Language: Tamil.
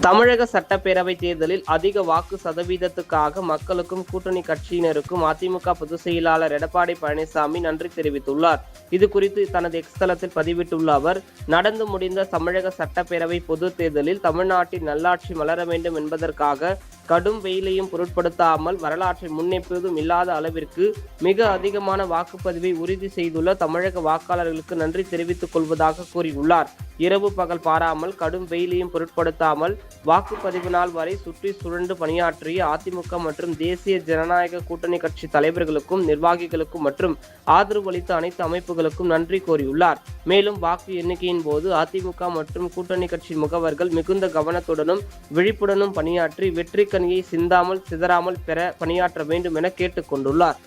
தமிழக சட்டப்பேரவை தேர்தலில் அதிக வாக்கு சதவீதத்துக்காக மக்களுக்கும் கூட்டணி கட்சியினருக்கும் அதிமுக பொதுச் செயலாளர் எடப்பாடி பழனிசாமி நன்றி தெரிவித்துள்ளார். இதுகுறித்து தனது எக்ஸ் தளத்தில் பதிவிட்டுள்ள அவர், நடந்து முடிந்த தமிழக சட்டப்பேரவை பொதுத் தேர்தலில் தமிழ்நாட்டின் நல்லாட்சி மலர வேண்டும் என்பதற்காக கடும் வெயிலையும் பொருட்படுத்தாமல் வரலாற்றில் முன்னெப்போதும் இல்லாத அளவிற்கு மிக அதிகமான வாக்குப்பதிவை உறுதி செய்துள்ள தமிழக வாக்காளர்களுக்கு நன்றி தெரிவித்துக் கொள்வதாக கூறியுள்ளார். இரவு பகல் பாராமல் கடும் வெயிலையும் பொருட்படுத்தாமல் வாக்குப்பதிவு நாள் வரை சுற்றி சுழன்று பணியாற்றிய அதிமுக மற்றும் தேசிய ஜனநாயக கூட்டணி கட்சி தலைவர்களுக்கும் நிர்வாகிகளுக்கும் மற்றும் ஆதரவு அளித்த அனைத்து அமைப்புகளுக்கும் நன்றி கூறியுள்ளார். மேலும் வாக்கு எண்ணிக்கையின் போது அதிமுக மற்றும் கூட்டணி கட்சி முகவர்கள் மிகுந்த கவனத்துடனும் விழிப்புடனும் பணியாற்றி வெற்றி கனியை சிந்தாமல் சிதறாமல் பெற பணியாற்ற வேண்டும் என கேட்டுக் கொண்டுள்ளார்.